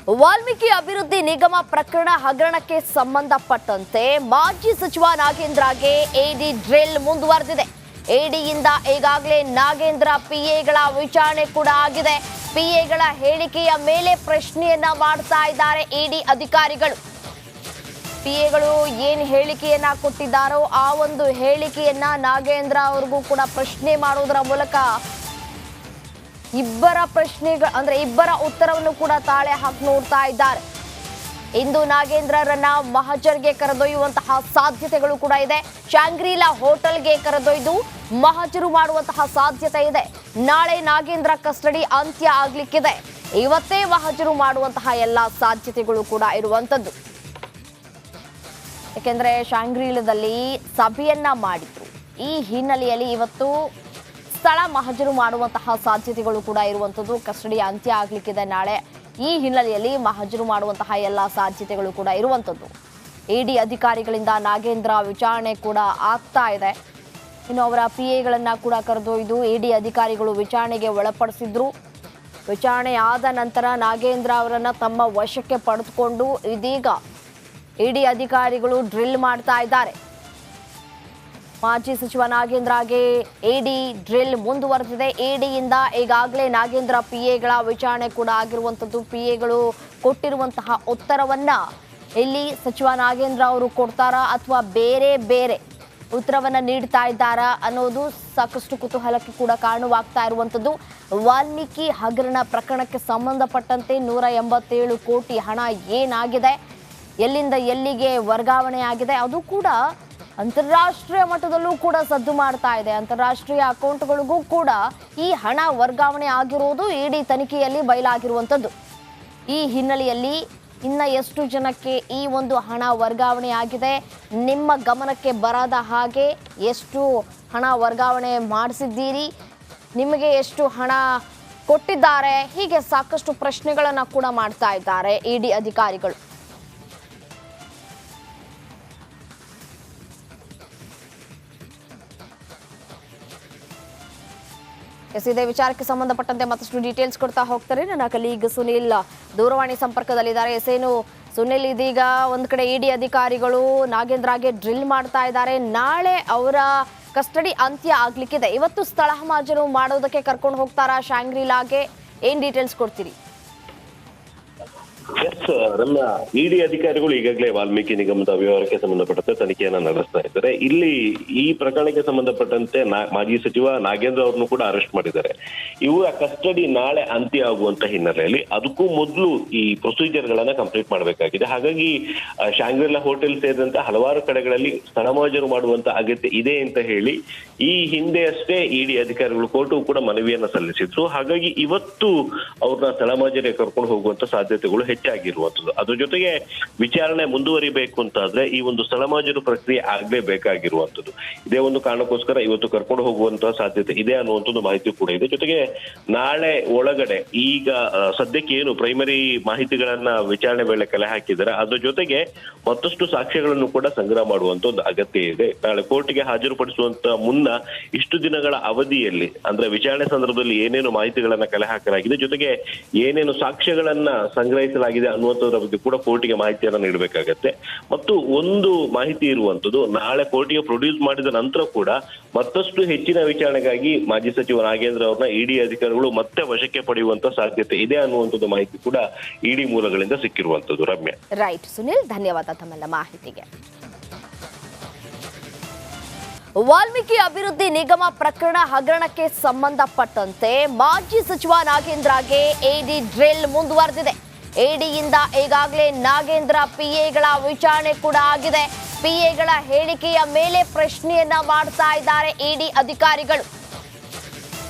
ವಾಲ್ಮೀಕಿ ಅಭಿವೃದ್ಧಿ ನಿಗಮ ಪ್ರಕರಣ ಹಗರಣಕ್ಕೆ ಸಂಬಂಧಪಟ್ಟಂತೆ ಮಾಜಿ ಸಚಿವ ನಾಗೇಂದ್ರಗೆ ಎಡಿ ಡ್ರಿಲ್ ಮುಂದುವರೆದಿದೆ. ಎಡಿಯಿಂದ ಈಗಾಗಲೇ ನಾಗೇಂದ್ರ ಪಿಎಗಳ ವಿಚಾರಣೆ ಕೂಡ ಆಗಿದೆ. ಪಿಎಗಳ ಹೇಳಿಕೆಯ ಮೇಲೆ ಪ್ರಶ್ನೆಯನ್ನ ಮಾಡ್ತಾ ಇದ್ದಾರೆ ಇಡಿ ಅಧಿಕಾರಿಗಳು. ಪಿಎಗಳು ಏನು ಹೇಳಿಕೆಯನ್ನ ಕೊಟ್ಟಿದ್ದಾರೋ ಆ ಒಂದು ಹೇಳಿಕೆಯನ್ನ ನಾಗೇಂದ್ರ ಅವರಿಗೂ ಕೂಡ ಪ್ರಶ್ನೆ ಮಾಡೋದರ ಮೂಲಕ ಇಬ್ಬರ ಉತ್ತರವನ್ನು ಕೂಡ ತಾಳೆ ಹಾಕಿ ನೋಡ್ತಾ ಇದ್ದಾರೆ. ಇಂದು ನಾಗೇಂದ್ರರನ್ನ ಮಹಜರ್ಗೆ ಕರೆದೊಯ್ಯುವಂತಹ ಸಾಧ್ಯತೆಗಳು ಕೂಡ ಇದೆ. ಶಾಂಗ್ರಿಲಾ ಹೋಟೆಲ್ಗೆ ಕರೆದೊಯ್ದು ಮಹಜರು ಮಾಡುವಂತಹ ಸಾಧ್ಯತೆ ಇದೆ. ನಾಳೆ ನಾಗೇಂದ್ರ ಕಸ್ಟಡಿ ಅಂತ್ಯ ಆಗ್ಲಿಕ್ಕಿದೆ. ಇವತ್ತೇ ಮಹಜರು ಮಾಡುವಂತಹ ಎಲ್ಲಾ ಸಾಧ್ಯತೆಗಳು ಕೂಡ ಇರುವಂತದ್ದು. ಯಾಕೆಂದ್ರೆ ಶಾಂಗ್ರಿಲಾದಲ್ಲಿ ಸಭೆಯನ್ನ ಮಾಡಿದ್ರು. ಈ ಹಿನ್ನೆಲೆಯಲ್ಲಿ ಇವತ್ತು ಸ್ಥಳ ಮಹಜರು ಮಾಡುವಂತಹ ಸಾಧ್ಯತೆಗಳು ಕೂಡ ಇರುವಂತದ್ದು. ಕಸ್ಟಡಿ ಅಂತ್ಯ ಆಗ್ಲಿಕ್ಕಿದೆ ನಾಳೆ. ಈ ಹಿನ್ನೆಲೆಯಲ್ಲಿ ಮಹಜರು ಮಾಡುವಂತಹ ಎಲ್ಲ ಸಾಧ್ಯತೆಗಳು ಕೂಡ ಇರುವಂತದ್ದು. ಇಡಿ ಅಧಿಕಾರಿಗಳಿಂದ ನಾಗೇಂದ್ರ ವಿಚಾರಣೆ ಕೂಡ ಆಗ್ತಾ ಇದೆ. ಇನ್ನು ಅವರ ಪಿಎಗಳನ್ನ ಕೂಡ ಕರೆದೊಯ್ದು ಇಡಿ ಅಧಿಕಾರಿಗಳು ವಿಚಾರಣೆಗೆ ಒಳಪಡಿಸಿದ್ರು. ವಿಚಾರಣೆ ಆದ ನಂತರ ನಾಗೇಂದ್ರ ಅವರನ್ನ ತಮ್ಮ ವಶಕ್ಕೆ ಪಡೆದುಕೊಂಡು ಇದೀಗ ಇಡಿ ಅಧಿಕಾರಿಗಳು ಡ್ರಿಲ್ ಮಾಡ್ತಾ ಇದ್ದಾರೆ. ಮಾಜಿ ಸಚಿವ ನಾಗೇಂದ್ರಗೆ ಎಡಿ ಡ್ರಿಲ್ ಮುಂದುವರೆದಿದೆ. ಎಡಿಯಿಂದ ಈಗಾಗಲೇ ನಾಗೇಂದ್ರ ಪಿಎಗಳ ವಿಚಾರಣೆ ಕೂಡ ಆಗಿರುವಂಥದ್ದು. ಪಿಎಗಳು ಕೊಟ್ಟಿರುವಂತಹ ಉತ್ತರವನ್ನ ಇಲ್ಲಿ ಸಚಿವ ನಾಗೇಂದ್ರ ಅವರು ಕೊಡ್ತಾರಾ ಅಥವಾ ಬೇರೆ ಬೇರೆ ಉತ್ತರವನ್ನ ನೀಡ್ತಾ ಇದ್ದಾರಾ ಅನ್ನೋದು ಸಾಕಷ್ಟು ಕುತೂಹಲಕ್ಕೆ ಕೂಡ ಕಾರಣವಾಗ್ತಾ ಇರುವಂಥದ್ದು. ವಾಲ್ಮೀಕಿ ಹಗರಣ ಪ್ರಕರಣಕ್ಕೆ ಸಂಬಂಧಪಟ್ಟಂತೆ 187 ಕೋಟಿ ಹಣ ಏನಾಗಿದೆ, ಎಲ್ಲಿಂದ ಎಲ್ಲಿಗೆ ವರ್ಗಾವಣೆ ಆಗಿದೆ, ಅದು ಕೂಡ ಅಂತಾರಾಷ್ಟ್ರೀಯ ಮಟ್ಟದಲ್ಲೂ ಕೂಡ ಸದ್ದು ಮಾಡ್ತಾ ಇದೆ. ಅಂತಾರಾಷ್ಟ್ರೀಯ ಅಕೌಂಟ್ಗಳಿಗೂ ಕೂಡ ಈ ಹಣ ವರ್ಗಾವಣೆ ಆಗಿರುವುದು ಇಡಿ ತನಿಖೆಯಲ್ಲಿ ಬಯಲಾಗಿರುವಂಥದ್ದು. ಈ ಹಿನ್ನೆಲೆಯಲ್ಲಿ ಇನ್ನ ಎಷ್ಟು ಜನಕ್ಕೆ ಈ ಒಂದು ಹಣ ವರ್ಗಾವಣೆ ಆಗಿದೆ, ನಿಮ್ಮ ಗಮನಕ್ಕೆ ಬರದ ಹಾಗೆ ಎಷ್ಟು ಹಣ ವರ್ಗಾವಣೆ ಮಾಡಿಸಿದ್ದೀರಿ, ನಿಮಗೆ ಎಷ್ಟು ಹಣ ಕೊಟ್ಟಿದ್ದಾರೆ, ಹೀಗೆ ಸಾಕಷ್ಟು ಪ್ರಶ್ನೆಗಳನ್ನು ಕೂಡ ಮಾಡ್ತಾ ಇದ್ದಾರೆ ಇಡಿ ಅಧಿಕಾರಿಗಳು. ಇದೇ ವಿಚಾರಕ್ಕೆ ಸಂಬಂಧಪಟ್ಟಂತೆ ಮತ್ತಷ್ಟು ಡೀಟೇಲ್ಸ್ ಕೊಡ್ತಾ ಹೋಗ್ತಾರೆ ನನ್ನ ಕಲೀಗ್ ಸುನಿಲ್ ದೂರವಾಣಿ ಸಂಪರ್ಕದಲ್ಲಿದ್ದಾರೆ. ಏನು ಸುನಿಲ್, ಇದೀಗ ಒಂದ್ ಕಡೆ ಇಡಿ ಅಧಿಕಾರಿಗಳು ನಾಗೇಂದ್ರಗೆ ಡ್ರಿಲ್ ಮಾಡ್ತಾ ಇದ್ದಾರೆ. ನಾಳೆ ಅವರ ಕಸ್ಟಡಿ ಅಂತ್ಯ ಆಗ್ಲಿಕ್ಕಿದೆ. ಇವತ್ತು ಸ್ಥಳ ಮಹಜರು ಮಾಡೋದಕ್ಕೆ ಕರ್ಕೊಂಡು ಹೋಗ್ತಾರಾ ಶಾಂಗ್ರಿಲಾಗೆ? ಏನ್ ಡೀಟೇಲ್ಸ್ ಕೊಡ್ತೀರಿ? ಎಸ್ ನಮ್ಮ ಇಡಿ ಅಧಿಕಾರಿಗಳು ಈಗಾಗಲೇ ವಾಲ್ಮೀಕಿ ನಿಗಮದ ವ್ಯವಹಾರಕ್ಕೆ ಸಂಬಂಧಪಟ್ಟಂತೆ ತನಿಖೆಯನ್ನ ನಡೆಸ್ತಾ ಇದ್ದಾರೆ. ಇಲ್ಲಿ ಈ ಪ್ರಕರಣಕ್ಕೆ ಸಂಬಂಧಪಟ್ಟಂತೆ ಮಾಜಿ ಸಚಿವ ನಾಗೇಂದ್ರ ಅವ್ರನ್ನು ಕೂಡ ಅರೆಸ್ಟ್ ಮಾಡಿದ್ದಾರೆ. ಇವರ ಕಸ್ಟಡಿ ನಾಳೆ ಅಂತ್ಯ ಆಗುವಂತ ಹಿನ್ನೆಲೆಯಲ್ಲಿ ಅದಕ್ಕೂ ಮೊದಲು ಈ ಪ್ರೊಸೀಜರ್ ಗಳನ್ನ ಕಂಪ್ಲೀಟ್ ಮಾಡಬೇಕಾಗಿದೆ. ಹಾಗಾಗಿ ಶಾಂಗ್ರಿಲಾ ಹೋಟೆಲ್ ಸೇರಿದಂತೆ ಹಲವಾರು ಕಡೆಗಳಲ್ಲಿ ಸ್ಥಳ ಮಹಜರು ಮಾಡುವಂತ ಅಗತ್ಯ ಇದೆ ಅಂತ ಹೇಳಿ ಈ ಹಿಂದೆ ಅಷ್ಟೇ ಇಡಿ ಅಧಿಕಾರಿಗಳು ಕೋರ್ಟು ಕೂಡ ಮನವಿಯನ್ನ ಸಲ್ಲಿಸಿದ್ರು. ಹಾಗಾಗಿ ಇವತ್ತು ಅವ್ರನ್ನ ಸ್ಥಳ ಮಹಜರಿಗೆ ಕರ್ಕೊಂಡು ಹೋಗುವಂತ ಸಾಧ್ಯತೆಗಳು ಹೆಚ್ಚಾಗಿರುವಂಥದ್ದು. ಅದ್ರ ಜೊತೆಗೆ ವಿಚಾರಣೆ ಮುಂದುವರಿಬೇಕು ಅಂತಾದ್ರೆ ಈ ಒಂದು ಸ್ಥಳ ಮಹಜರು ಪ್ರಕ್ರಿಯೆ ಆಗ್ಲೇಬೇಕಾಗಿರುವಂಥದ್ದು. ಇದೇ ಒಂದು ಕಾರಣಕ್ಕೋಸ್ಕರ ಇವತ್ತು ಕರ್ಕೊಂಡು ಹೋಗುವಂತಹ ಸಾಧ್ಯತೆ ಇದೆ ಅನ್ನುವಂಥದ್ದು ಮಾಹಿತಿ ಕೂಡ ಇದೆ. ಜೊತೆಗೆ ನಾಳೆ ಒಳಗಡೆ ಈಗ ಸದ್ಯಕ್ಕೆ ಏನು ಪ್ರೈಮರಿ ಮಾಹಿತಿಗಳನ್ನ ವಿಚಾರಣೆ ವೇಳೆ ಕಲೆ ಹಾಕಿದ್ದಾರೆ, ಅದ್ರ ಜೊತೆಗೆ ಮತ್ತಷ್ಟು ಸಾಕ್ಷ್ಯಗಳನ್ನು ಕೂಡ ಸಂಗ್ರಹ ಮಾಡುವಂತ ಒಂದು ಅಗತ್ಯ ಇದೆ. ನಾಳೆ ಕೋರ್ಟ್ಗೆ ಹಾಜರುಪಡಿಸುವಂತ ಮುನ್ನ ಇಷ್ಟು ದಿನಗಳ ಅವಧಿಯಲ್ಲಿ ಅಂದ್ರೆ ವಿಚಾರಣೆ ಸಂದರ್ಭದಲ್ಲಿ ಏನೇನು ಮಾಹಿತಿಗಳನ್ನ ಕಲೆ ಹಾಕಲಾಗಿದೆ, ಜೊತೆಗೆ ಏನೇನು ಸಾಕ್ಷ್ಯಗಳನ್ನ ಸಂಗ್ರಹಿಸಲಾಗಿದೆ ಅನ್ನುವಂಥದ್ರ ಬಗ್ಗೆ ಕೂಡ ಕೋರ್ಟಿಗೆ ಮಾಹಿತಿಯನ್ನ ನೀಡಬೇಕಾಗತ್ತೆ. ಮತ್ತು ಒಂದು ಮಾಹಿತಿ ಇರುವಂತದ್ದು, ನಾಳೆ ಕೋರ್ಟಿಗೆ ಪ್ರೊಡ್ಯೂಸ್ ಮಾಡಿದ ನಂತರ ಕೂಡ ಮತ್ತಷ್ಟು ಹೆಚ್ಚಿನ ವಿಚಾರಣೆಗಾಗಿ ಮಾಜಿ ಸಚಿವ ನಾಗೇಂದ್ರ ಅವ್ರನ್ನ ಇಡಿ ಅಧಿಕಾರಿಗಳು ಮತ್ತೆ ವಶಕ್ಕೆ ಪಡೆಯುವಂತ ಸಾಧ್ಯತೆ ಇದೆ ಅನ್ನುವಂಥದ್ದು ಮಾಹಿತಿ ಕೂಡ ಇಡಿ ಮೂಲಗಳಿಂದ ಸಿಕ್ಕಿರುವಂತದ್ದು. ರಮ್ಯಾ. ರೈಟ್ ಸುನಿಲ್, ಧನ್ಯವಾದ ತಮ್ಮೆಲ್ಲ ಮಾಹಿತಿಗೆ. ವಾಲ್ಮೀಕಿ ಅಭಿವೃದ್ಧಿ ನಿಗಮ ಪ್ರಕರಣ ಹಗರಣಕ್ಕೆ ಸಂಬಂಧಪಟ್ಟಂತೆ ಮಾಜಿ ಸಚಿವ ನಾಗೇಂದ್ರಗೆ ಎಡಿ ಡ್ರಿಲ್ ಮುಂದುವರೆದಿದೆ. ಎಡಿಯಿಂದ ಈಗಾಗಲೇ ನಾಗೇಂದ್ರ ಪಿಎಗಳ ವಿಚಾರಣೆ ಕೂಡ ಆಗಿದೆ. ಪಿಎಗಳ ಹೇಳಿಕೆಯ ಮೇಲೆ ಪ್ರಶ್ನೆಯನ್ನ ಮಾಡ್ತಾ ಇದ್ದಾರೆ ಇಡಿ ಅಧಿಕಾರಿಗಳು.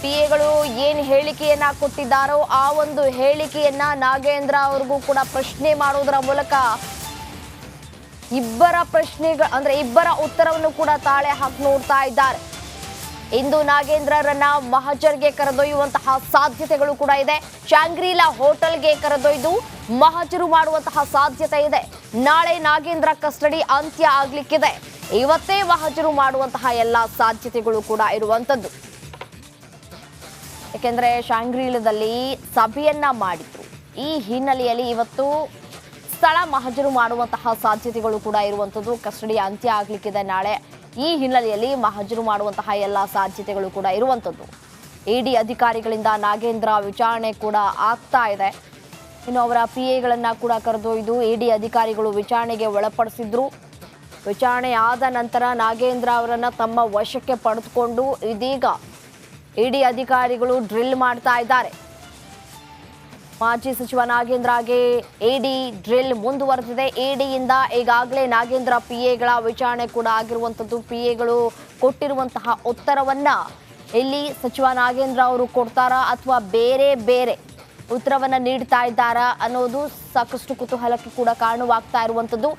ಪಿಎಗಳು ಏನು ಹೇಳಿಕೆಯನ್ನ ಕೊಟ್ಟಿದ್ದಾರೋ ಆ ಒಂದು ಹೇಳಿಕೆಯನ್ನ ನಾಗೇಂದ್ರ ಅವ್ರಿಗೂ ಕೂಡ ಪ್ರಶ್ನೆ ಮಾಡೋದರ ಮೂಲಕ ಇಬ್ಬರ ಉತ್ತರವನ್ನು ಕೂಡ ತಾಳೆ ಹಾಕಿ ನೋಡ್ತಾ ಇದ್ದಾರೆ. ಇಂದು ನಾಗೇಂದ್ರರನ್ನ ಮಹಜರ್ಗೆ ಕರೆದೊಯ್ಯುವಂತಹ ಸಾಧ್ಯತೆಗಳು ಕೂಡ ಇದೆ. ಶಾಂಗ್ರಿಲಾ ಹೋಟೆಲ್ಗೆ ಕರೆದೊಯ್ದು ಮಹಜರು ಮಾಡುವಂತಹ ಸಾಧ್ಯತೆ ಇದೆ. ನಾಳೆ ನಾಗೇಂದ್ರ ಕಸ್ಟಡಿ ಅಂತ್ಯ ಆಗ್ಲಿಕ್ಕಿದೆ. ಇವತ್ತೇ ಮಹಜರು ಮಾಡುವಂತಹ ಎಲ್ಲಾ ಸಾಧ್ಯತೆಗಳು ಕೂಡ ಇರುವಂತದ್ದು. ಯಾಕೆಂದ್ರೆ ಶಾಂಗ್ರಿಲಾದಲ್ಲಿ ಸಭೆಯನ್ನ ಮಾಡಿದ್ರು. ಈ ಹಿನ್ನೆಲೆಯಲ್ಲಿ ಇವತ್ತು ಸ್ಥಳ ಮಹಜರು ಮಾಡುವಂತಹ ಸಾಧ್ಯತೆಗಳು ಕೂಡ ಇರುವಂಥದ್ದು. ಕಸ್ಟಡಿ ಅಂತ್ಯ ಆಗ್ಲಿಕ್ಕಿದೆ ನಾಳೆ. ಈ ಹಿನ್ನೆಲೆಯಲ್ಲಿ ಮಹಜರು ಮಾಡುವಂತಹ ಎಲ್ಲ ಸಾಧ್ಯತೆಗಳು ಕೂಡ ಇರುವಂಥದ್ದು. ಇಡಿ ಅಧಿಕಾರಿಗಳಿಂದ ನಾಗೇಂದ್ರ ವಿಚಾರಣೆ ಕೂಡ ಆಗ್ತಾ ಇದೆ. ಇನ್ನು ಅವರ PAಗಳನ್ನ ಕೂಡ ಕರೆದೊಯ್ದು ಇಡಿ ಅಧಿಕಾರಿಗಳು ವಿಚಾರಣೆಗೆ ಒಳಪಡಿಸಿದ್ರು. ವಿಚಾರಣೆ ಆದ ನಂತರ ನಾಗೇಂದ್ರ ಅವರನ್ನ ತಮ್ಮ ವಶಕ್ಕೆ ಪಡೆದುಕೊಂಡು ಇದೀಗ ಇಡಿ ಅಧಿಕಾರಿಗಳು ಡ್ರಿಲ್ ಮಾಡ್ತಾ ಇದ್ದಾರೆ. ಮಾಜಿ ಸಚಿವ ನಾಗೇಂದ್ರಗೆ ಇಡಿ ಡ್ರಿಲ್ ಮುಂದುವರೆದಿದೆ. ಇಡಿಯಿಂದ ಈಗಾಗಲೇ ನಾಗೇಂದ್ರ PAಗಳ ವಿಚಾರಣೆ ಕೂಡ ಆಗಿರುವಂಥದ್ದು. PAಗಳು ಕೊಟ್ಟಿರುವಂತಹ ಉತ್ತರವನ್ನ ಇಲ್ಲಿ ಸಚಿವ ನಾಗೇಂದ್ರ ಅವರು ಕೊಡ್ತಾರಾ ಅಥವಾ ಬೇರೆ ಬೇರೆ ಉತ್ತರವನ್ನ ನೀಡ್ತಾ ಇದ್ದಾರಾ ಅನ್ನೋದು ಸಾಕಷ್ಟು ಕುತೂಹಲಕ್ಕೆ ಕೂಡ ಕಾರಣವಾಗ್ತಾ ಇರುವಂಥದ್ದು.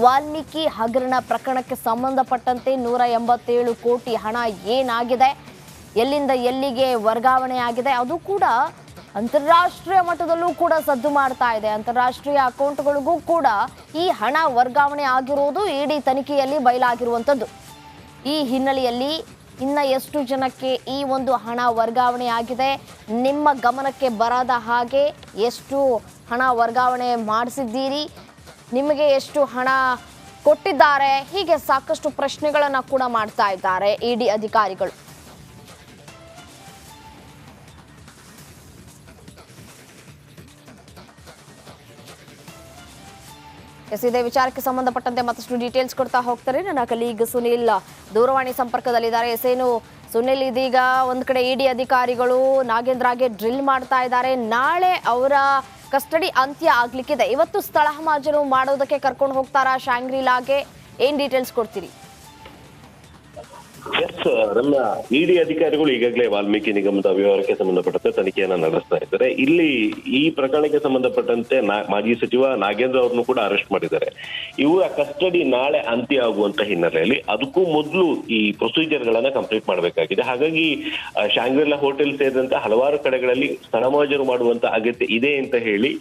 ವಾಲ್ಮೀಕಿ ಹಗರಣ ಪ್ರಕರಣಕ್ಕೆ ಸಂಬಂಧಪಟ್ಟಂತೆ 187 ಕೋಟಿ ಹಣ ಏನಾಗಿದೆ, ಎಲ್ಲಿಂದ ಎಲ್ಲಿಗೆ ವರ್ಗಾವಣೆ ಆಗಿದೆ, ಅದು ಕೂಡ ಅಂತಾರಾಷ್ಟ್ರೀಯ ಮಟ್ಟದಲ್ಲೂ ಕೂಡ ಸದ್ದು ಮಾಡ್ತಾ ಇದೆ. ಅಂತಾರಾಷ್ಟ್ರೀಯ ಅಕೌಂಟ್ಗಳಿಗೂ ಕೂಡ ಈ ಹಣ ವರ್ಗಾವಣೆ ಆಗಿರೋದು ಇಡಿ ತನಿಖೆಯಲ್ಲಿ ಬಯಲಾಗಿರುವಂಥದ್ದು. ಈ ಹಿನ್ನೆಲೆಯಲ್ಲಿ ಇನ್ನು ಎಷ್ಟು ಜನಕ್ಕೆ ಈ ಒಂದು ಹಣ ವರ್ಗಾವಣೆ ಆಗಿದೆ, ನಿಮ್ಮ ಗಮನಕ್ಕೆ ಬರದ ಹಾಗೆ ಎಷ್ಟು ಹಣ ವರ್ಗಾವಣೆ ಮಾಡಿಸಿದ್ದೀರಿ, ನಿಮಗೆ ಎಷ್ಟು ಹಣ ಕೊಟ್ಟಿದ್ದಾರೆ, ಹೀಗೆ ಸಾಕಷ್ಟು ಪ್ರಶ್ನೆಗಳನ್ನು ಕೂಡ ಮಾಡ್ತಾ ಇದ್ದಾರೆ ಇಡಿ ಅಧಿಕಾರಿಗಳು. ಇದೇ ವಿಚಾರಕ್ಕೆ ಸಂಬಂಧಪಟ್ಟಂತೆ ಮತ್ತಷ್ಟು ಡೀಟೇಲ್ಸ್ ಕೊಡ್ತಾ ಹೋಗ್ತಾರೆ ನನ್ನ ಕಲೀಗ್ ಸುನಿಲ್ ದೂರವಾಣಿ ಸಂಪರ್ಕದಲ್ಲಿದ್ದಾರೆ. ಏನು ಸುನಿಲ್, ಇದೀಗ ಒಂದ್ ಕಡೆ ಇಡಿ ಅಧಿಕಾರಿಗಳು ನಾಗೇಂದ್ರಗೆ ಡ್ರಿಲ್ ಮಾಡ್ತಾ ಇದ್ದಾರೆ. ನಾಳೆ ಅವರ ಕಸ್ಟಡಿ ಅಂತ್ಯ ಆಗ್ಲಿಕ್ಕಿದೆ. ಇವತ್ತು ಸ್ಥಳ ಮಹಜರು ಮಾಡೋದಕ್ಕೆ ಕರ್ಕೊಂಡು ಹೋಗ್ತಾರಾ ಶಾಂಗ್ರಿಲಾಗೆ? ಏನ್ ಡೀಟೇಲ್ಸ್ ಕೊಡ್ತೀರಿ? ಎಸ್ ರಮ್ಯಾ, ಇಡಿ ಅಧಿಕಾರಿಗಳು ಈಗಾಗಲೇ ವಾಲ್ಮೀಕಿ ನಿಗಮದ ವ್ಯವಹಾರಕ್ಕೆ ಸಂಬಂಧಪಟ್ಟಂತೆ ತನಿಖೆಯನ್ನ ನಡೆಸ್ತಾ ಇದ್ದಾರೆ. ಇಲ್ಲಿ ಈ ಪ್ರಕರಣಕ್ಕೆ ಸಂಬಂಧಪಟ್ಟಂತೆ ಮಾಜಿ ಸಚಿವ ನಾಗೇಂದ್ರ ಅವ್ರನ್ನು ಕೂಡ ಅರೆಸ್ಟ್ ಮಾಡಿದ್ದಾರೆ. ಇವರ ಕಸ್ಟಡಿ ನಾಳೆ ಅಂತ್ಯ ಆಗುವಂತ ಹಿನ್ನೆಲೆಯಲ್ಲಿ ಅದಕ್ಕೂ ಮೊದಲು ಈ ಪ್ರೊಸೀಜರ್ ಗಳನ್ನ ಕಂಪ್ಲೀಟ್ ಮಾಡಬೇಕಾಗಿದೆ. ಹಾಗಾಗಿ ಶಾಂಗ್ರಿಲಾ ಹೋಟೆಲ್ ಸೇರಿದಂತೆ ಹಲವಾರು ಕಡೆಗಳಲ್ಲಿ ಸ್ಥಳ ಮಹಜರು ಮಾಡುವಂತ ಅಗತ್ಯ ಇದೆ ಅಂತ ಹೇಳಿ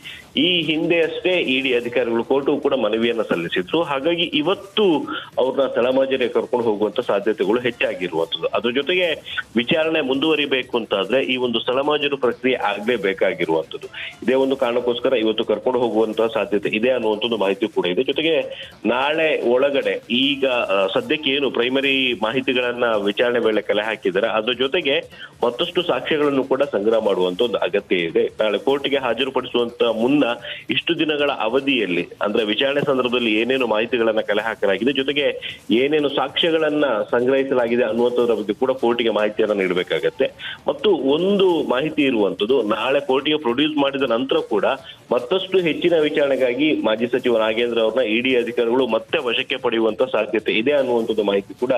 ಈ ಹಿಂದೆ ಅಷ್ಟೇ ಇಡಿ ಅಧಿಕಾರಿಗಳು ಕೋರ್ಟು ಕೂಡ ಮನವಿಯನ್ನ ಸಲ್ಲಿಸಿದ್ರು. ಹಾಗಾಗಿ ಇವತ್ತು ಅವ್ರನ್ನ ಸ್ಥಳ ಮಹಜರಿಗೆ ಕರ್ಕೊಂಡು ಹೋಗುವಂತ ಸಾಧ್ಯತೆಗಳು ಹೆಚ್ಚಾಗಿರುವಂತದ್ದು. ಅದ್ರ ಜೊತೆಗೆ ವಿಚಾರಣೆ ಮುಂದುವರಿಬೇಕು ಅಂತಾದ್ರೆ ಈ ಒಂದು ಸ್ಥಳ ಮಹಜರು ಪ್ರಕ್ರಿಯೆ ಆಗ್ಲೇಬೇಕಾಗಿರುವಂತದ್ದು. ಇದೇ ಒಂದು ಕಾರಣಕ್ಕೋಸ್ಕರ ಇವತ್ತು ಕರ್ಕೊಂಡು ಹೋಗುವಂತಹ ಸಾಧ್ಯತೆ ಇದೆ ಅನ್ನುವಂಥದ್ದು ಮಾಹಿತಿ ಕೂಡ ಇದೆ. ಜೊತೆಗೆ ನಾಳೆ ಒಳಗಡೆ ಈಗ ಸದ್ಯಕ್ಕೆ ಏನು ಪ್ರೈಮರಿ ಮಾಹಿತಿಗಳನ್ನ ವಿಚಾರಣೆ ವೇಳೆ ಕಲೆ ಹಾಕಿದ್ದಾರೆ, ಅದ್ರ ಜೊತೆಗೆ ಮತ್ತಷ್ಟು ಸಾಕ್ಷ್ಯಗಳನ್ನು ಕೂಡ ಸಂಗ್ರಹ ಮಾಡುವಂತ ಒಂದು ಅಗತ್ಯ ಇದೆ. ನಾಳೆ ಕೋರ್ಟ್ಗೆ ಹಾಜರುಪಡಿಸುವಂತ ಮುನ್ನ ಇಷ್ಟು ದಿನಗಳ ಅವಧಿಯಲ್ಲಿ ಅಂದ್ರೆ ವಿಚಾರಣೆ ಸಂದರ್ಭದಲ್ಲಿ ಏನೇನು ಮಾಹಿತಿಗಳನ್ನ ಕಲೆ ಹಾಕಲಾಗಿದೆ, ಜೊತೆಗೆ ಏನೇನು ಸಾಕ್ಷ್ಯಗಳನ್ನ ಸಂಗ್ರಹಿಸಲಾಗಿದೆ ಅನ್ನುವಂಥದ್ರ ಬಗ್ಗೆ ಕೂಡ ಕೋರ್ಟಿಗೆ ಮಾಹಿತಿಯನ್ನ ನೀಡಬೇಕಾಗತ್ತೆ. ಮತ್ತು ಒಂದು ಮಾಹಿತಿ ಇರುವಂತದ್ದು, ನಾಳೆ ಕೋರ್ಟಿಗೆ ಪ್ರೊಡ್ಯೂಸ್ ಮಾಡಿದ ನಂತರ ಕೂಡ ಮತ್ತಷ್ಟು ಹೆಚ್ಚಿನ ವಿಚಾರಣೆಗಾಗಿ ಮಾಜಿ ಸಚಿವ ನಾಗೇಂದ್ರ ಅವ್ರನ್ನ ಇಡಿ ಅಧಿಕಾರಿಗಳು ಮತ್ತೆ ವಶಕ್ಕೆ ಪಡೆಯುವಂತ ಸಾಧ್ಯತೆ ಇದೆ ಅನ್ನುವಂಥದ್ದು ಮಾಹಿತಿ ಕೂಡ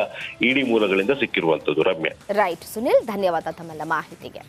ಇಡಿ ಮೂಲಗಳಿಂದ ಸಿಕ್ಕಿರುವಂತದ್ದು. ರಮ್ಯಾ. ರೈಟ್ ಸುನಿಲ್, ಧನ್ಯವಾದ ತಮ್ಮೆಲ್ಲ ಮಾಹಿತಿಗೆ.